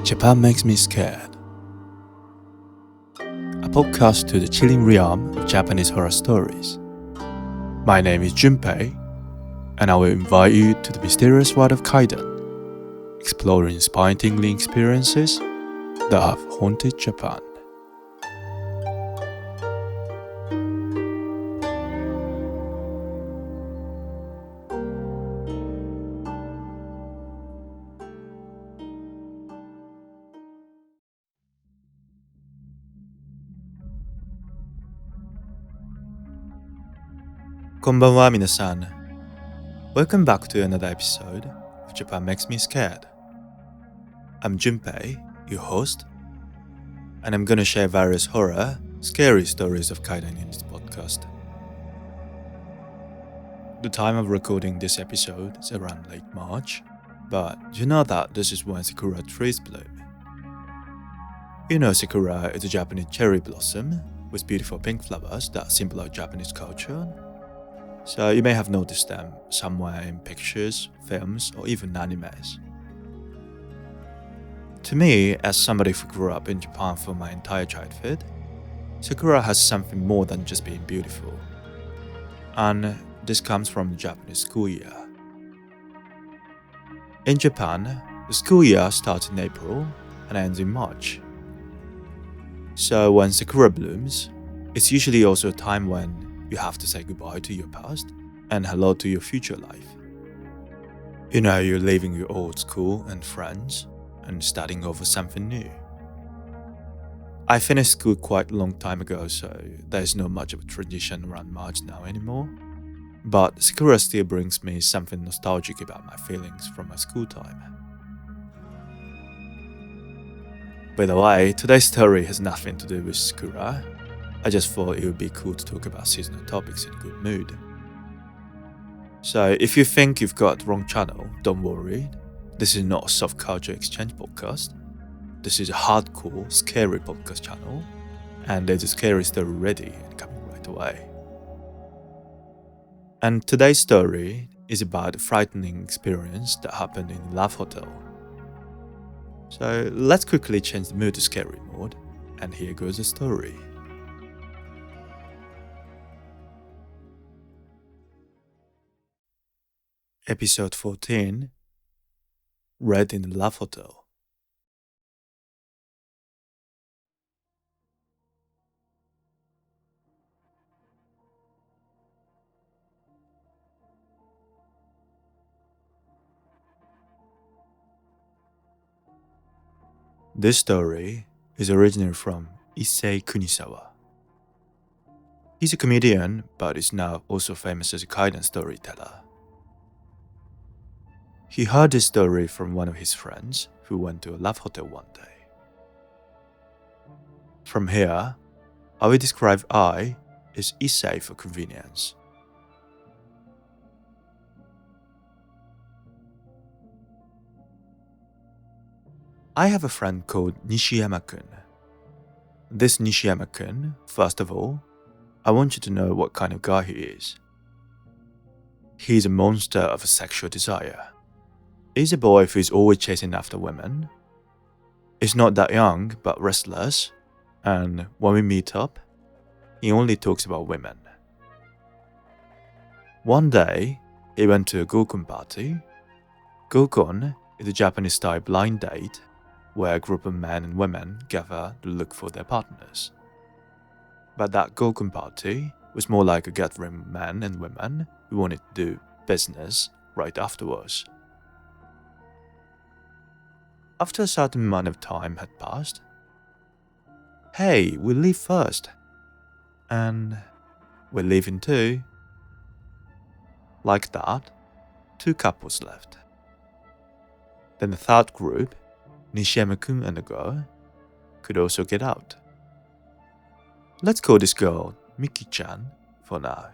Japan Makes Me Scared, a podcast to the chilling realm of Japanese horror stories. My name is Junpei, and I will invite you to the mysterious world of Kaidan, exploring spine-tingling experiences that have haunted Japan. Konbanwa minasan. Welcome back to another episode of Japan Makes Me Scared. I'm Junpei, your host, and I'm gonna share various horror, scary stories of Kaidan in this podcast. The time of recording this episode is around late March, but you know that this is when sakura trees bloom. You know sakura is a Japanese cherry blossom with beautiful pink flowers that symbolize Japanese culture. So you may have noticed them somewhere in pictures, films, or even animes. To me, as somebody who grew up in Japan for my entire childhood, sakura has something more than just being beautiful. And this comes from the Japanese school year. In Japan, the school year starts in April and ends in March. So when sakura blooms, it's usually also a time when you have to say goodbye to your past and hello to your future life. You know, you're leaving your old school and friends and starting over something new. I finished school quite a long time ago, so there's not much of a tradition around March now anymore. But sakura still brings me something nostalgic about my feelings from my school time. By the way, today's story has nothing to do with sakura. I just thought it would be cool to talk about seasonal topics in a good mood. So if you think you've got the wrong channel, don't worry. This is not a soft culture exchange podcast. This is a hardcore, scary podcast channel, and there's a scary story ready and coming right away. And today's story is about a frightening experience that happened in a love hotel. So let's quickly change the mood to scary mode, and here goes the story. Episode 14, Red in the Love Hotel. This story is originally from Issei Kunisawa. He's a comedian, but is now also famous as a Kaidan storyteller. He heard this story from one of his friends who went to a love hotel one day. From here, I will describe I as Issei for convenience. I have a friend called Nishiyama-kun. This Nishiyama-kun, first of all, I want you to know what kind of guy he is. He's a monster of a sexual desire. He's a boy who is always chasing after women. He's not that young, but restless, and when we meet up, he only talks about women. One day, he went to a gokon party. Gokon is a Japanese-style blind date where a group of men and women gather to look for their partners. But that gokon party was more like a gathering of men and women who wanted to do business right afterwards. After a certain amount of time had passed, "Hey, we'll leave first." And "We're leaving too." Like that, 2 couples left. Then the third group, Nishiyama-kun and the girl, could also get out. Let's call this girl Miki-chan for now.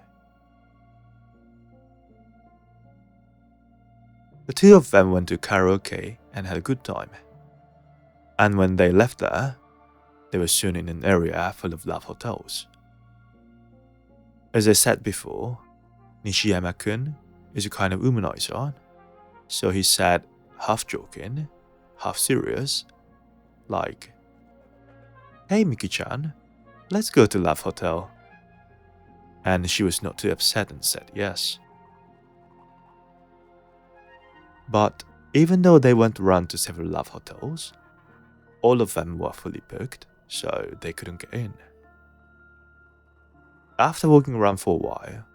The 2 of them went to karaoke and had a good time. And when they left there, they were soon in an area full of love hotels. As I said before, Nishiyama-kun is a kind of womanizer, so he said, half joking, half serious, like, "Hey Miki-chan, let's go to Love Hotel." And she was not too upset and said yes. But even though they went around to several Love Hotels, all of them were fully booked, so they couldn't get in. After walking around for a while,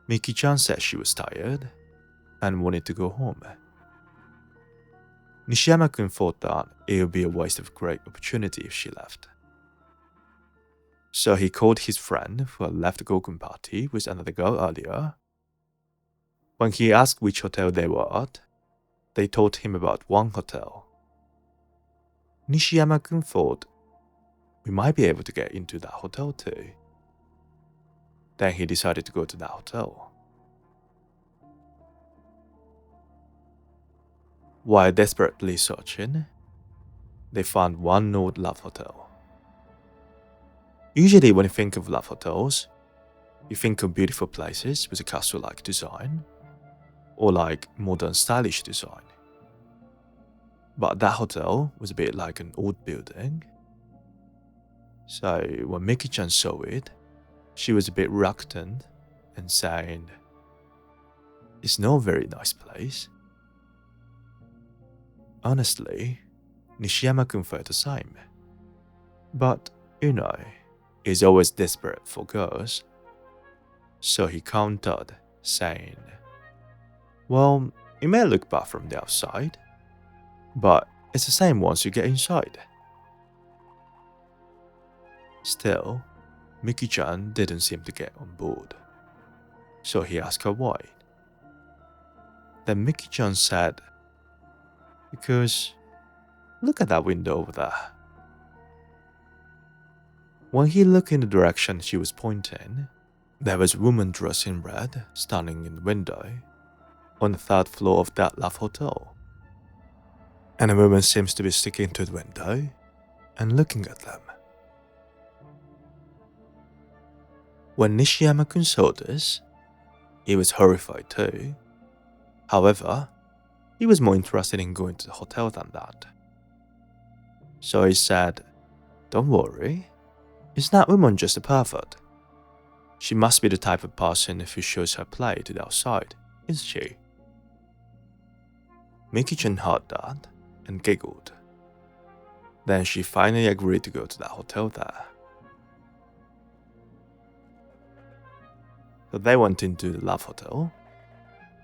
Miki-chan said she was tired and wanted to go home. Nishiyama-kun thought that it would be a waste of a great opportunity if she left. So he called his friend who had left the Gokun party with another girl earlier. When he asked which hotel they were at, they told him about one hotel. Nishiyama-kun thought, we might be able to get into that hotel too. Then he decided to go to that hotel. While desperately searching, they found one old love hotel. Usually when you think of love hotels, you think of beautiful places with a castle-like design, or like modern stylish design. But that hotel was a bit like an old building. So when Miki-chan saw it, she was a bit reluctant and saying, "It's not a very nice place." Honestly, Nishiyama-kun felt the same. But, he's always desperate for girls. So he countered, saying, "Well, it may look bad from the outside, but it's the same once you get inside." Still, Miki-chan didn't seem to get on board. So he asked her why. Then Miki-chan said, "Because look at that window over there." When he looked in the direction she was pointing, there was a woman dressed in red standing in the window on the third floor of that love hotel. And the woman seems to be sticking to the window and looking at them. When Nishiyama-kun saw this, he was horrified too. However, he was more interested in going to the hotel than that. So he said, "Don't worry, is that woman just a pervert? She must be the type of person who shows her play to the outside, isn't she?" Miki-chan heard that and giggled. Then she finally agreed to go to that hotel there. So they went into the love hotel.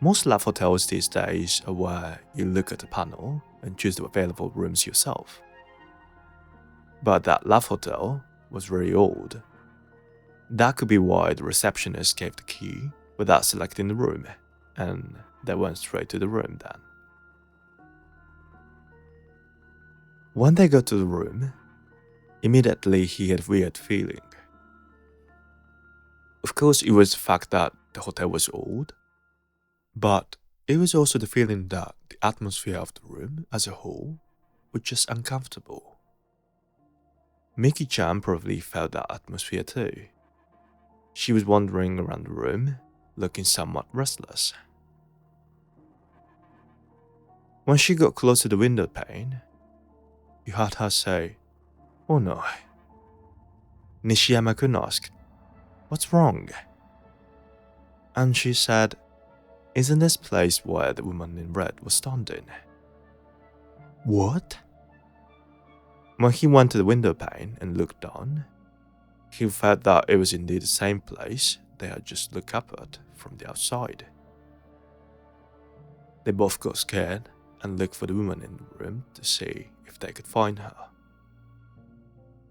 Most love hotels these days are where you look at a panel and choose the available rooms yourself. But that love hotel was very old. That could be why the receptionist gave the key without selecting the room, and they went straight to the room then. When they got to the room, immediately he had a weird feeling. Of course, it was the fact that the hotel was old, but it was also the feeling that the atmosphere of the room as a whole was just uncomfortable. Miki-chan probably felt that atmosphere too. She was wandering around the room, looking somewhat restless. When she got close to the window pane, you heard her say, "Oh no." Nishiyama-kun asked, "What's wrong?" And she said, "Isn't this place where the woman in red was standing?" What? When he went to the window pane and looked down, he felt that it was indeed the same place they had just looked up at from the outside. They both got scared and looked for the woman in the room to see if they could find her.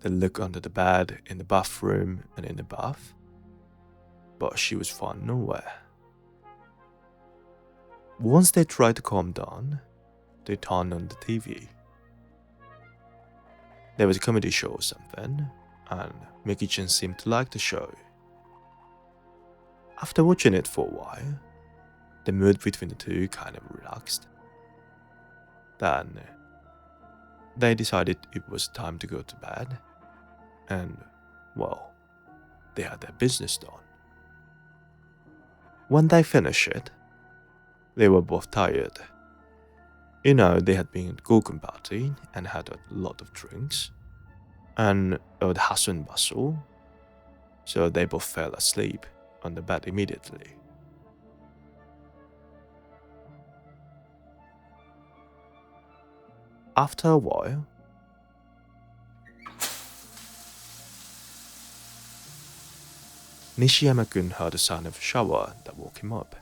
They looked under the bed, in the bathroom, and in the bath, but she was found nowhere. Once they tried to calm down, they turned on the TV. There was a comedy show or something, and Miki-chan seemed to like the show. After watching it for a while, the mood between the two kind of relaxed. Then, they decided it was time to go to bed, and, well, they had their business done. When they finished it, they were both tired. They had been at Gokun party and had a lot of drinks, and the hustle and bustle, so they both fell asleep on the bed immediately. After a while, Nishiyama-kun heard the sound of a shower that woke him up.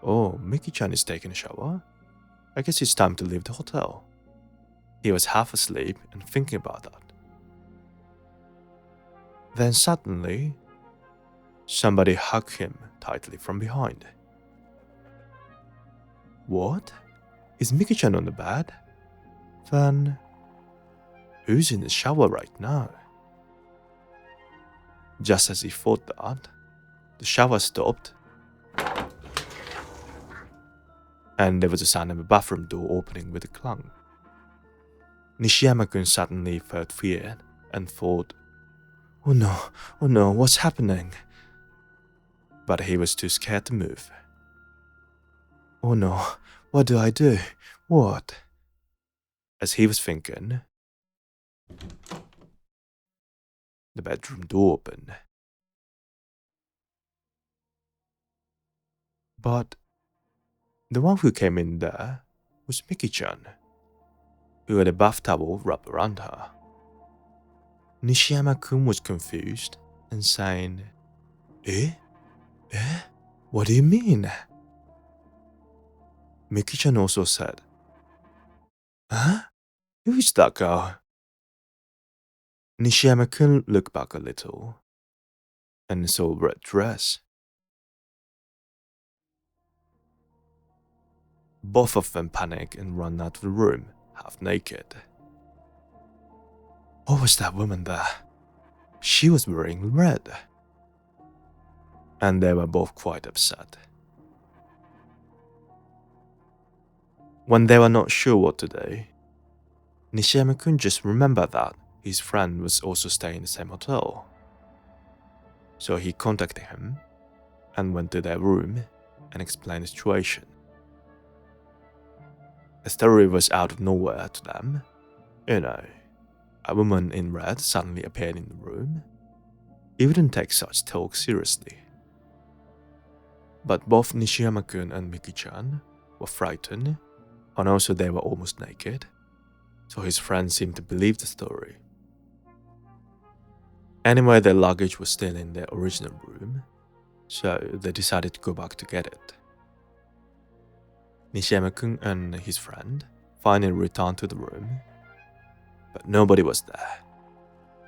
Oh, Miki-chan is taking a shower? I guess it's time to leave the hotel. He was half asleep and thinking about that. Then suddenly, somebody hugged him tightly from behind. What? Is Miki-chan on the bed? Then, who's in the shower right now? Just as he thought that, the shower stopped, and there was a sound of a bathroom door opening with a clang. Nishiyama-kun suddenly felt fear and thought, oh no, what's happening? But he was too scared to move. Oh no, what do I do? What? As he was thinking, the bedroom door opened. But the one who came in there was Miki-chan, who had a bath towel wrapped around her. Nishiyama-kun was confused and saying, Eh? What do you mean? Miki-chan also said, Huh? Who is that girl? Nishiyama-kun looked back a little and saw a red dress. Both of them panicked and ran out of the room, half naked. What was that woman there? She was wearing red. And they were both quite upset. When they were not sure what to do, Nishiyama-kun just remembered that his friend was also staying in the same hotel. So he contacted him and went to their room and explained the situation. The story was out of nowhere to them. A woman in red suddenly appeared in the room. He wouldn't take such talk seriously. But both Nishiyama-kun and Miki-chan were frightened, and also they were almost naked, so his friend seemed to believe the story. Anyway, their luggage was still in their original room, so they decided to go back to get it. Nishiyama-kun and his friend finally returned to the room, but nobody was there.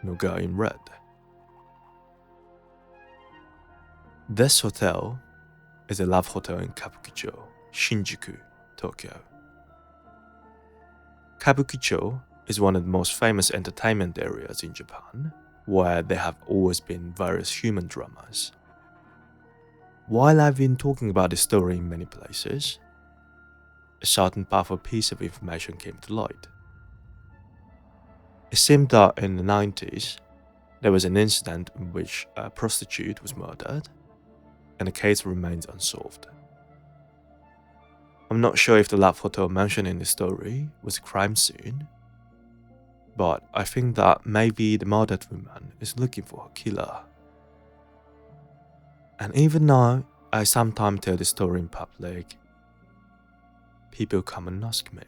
No girl in red. This hotel is a love hotel in Kabukicho, Shinjuku, Tokyo. Kabukicho is one of the most famous entertainment areas in Japan, where there have always been various human dramas. While I've been talking about this story in many places, a certain powerful piece of information came to light. It seemed that in the 90s, there was an incident in which a prostitute was murdered, and the case remains unsolved. I'm not sure if the love hotel mentioned in the story was a crime scene, but I think that maybe the murdered woman is looking for her killer. And even now, I sometimes tell the story in public. People come and ask me,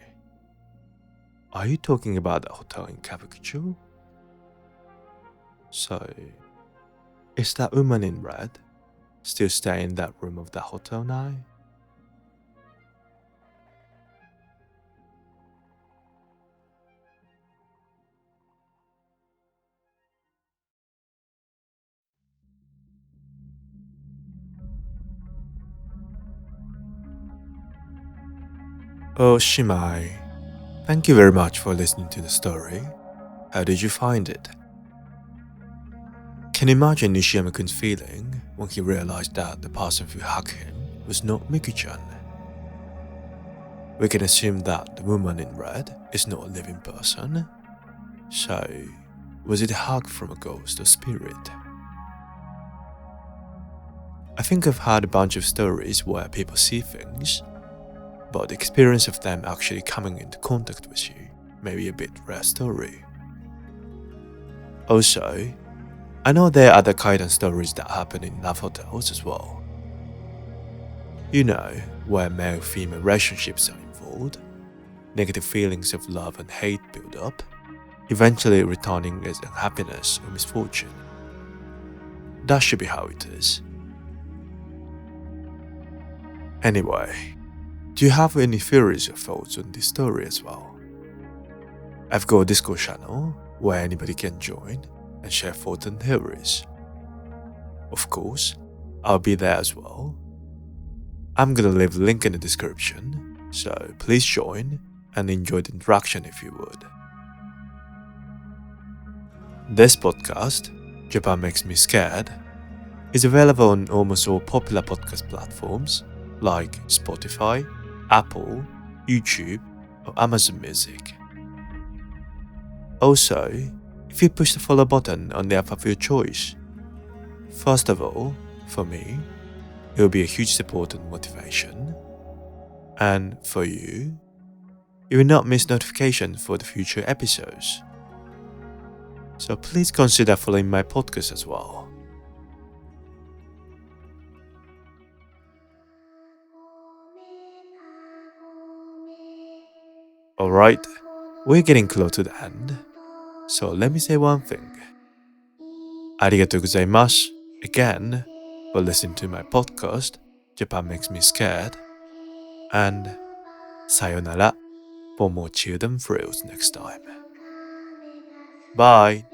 are you talking about the hotel in Kabukicho? So, is that woman in red still staying in that room of the hotel now? Oh, Shimai, thank you very much for listening to the story. How did you find it? Can you imagine Nishiyama-kun's feeling when he realized that the person who hugged him was not Miki-chan? We can assume that the woman in red is not a living person. So, was it a hug from a ghost or spirit? I think I've heard a bunch of stories where people see things, but the experience of them actually coming into contact with you may be a bit rare story. Also, I know there are other kind of stories that happen in love hotels as well. You know, where male-female relationships are involved, negative feelings of love and hate build up, eventually returning as unhappiness or misfortune. That should be how it is. Anyway, do you have any theories or thoughts on this story as well? I've got a Discord channel where anybody can join and share thoughts and theories. Of course, I'll be there as well. I'm gonna leave a link in the description, so please join and enjoy the interaction if you would. This podcast, Japan Makes Me Scared, is available on almost all popular podcast platforms like Spotify, Apple, YouTube, or Amazon Music. Also, if you push the follow button on the app of your choice, first of all, for me, it will be a huge support and motivation. And for you, you will not miss notifications for the future episodes. So please consider following my podcast as well. Alright, we're getting close to the end, so let me say one thing. Arigatou gozaimasu again for listening to my podcast, Japan Makes Me Scared, and sayonara for more chilled and thrills next time. Bye!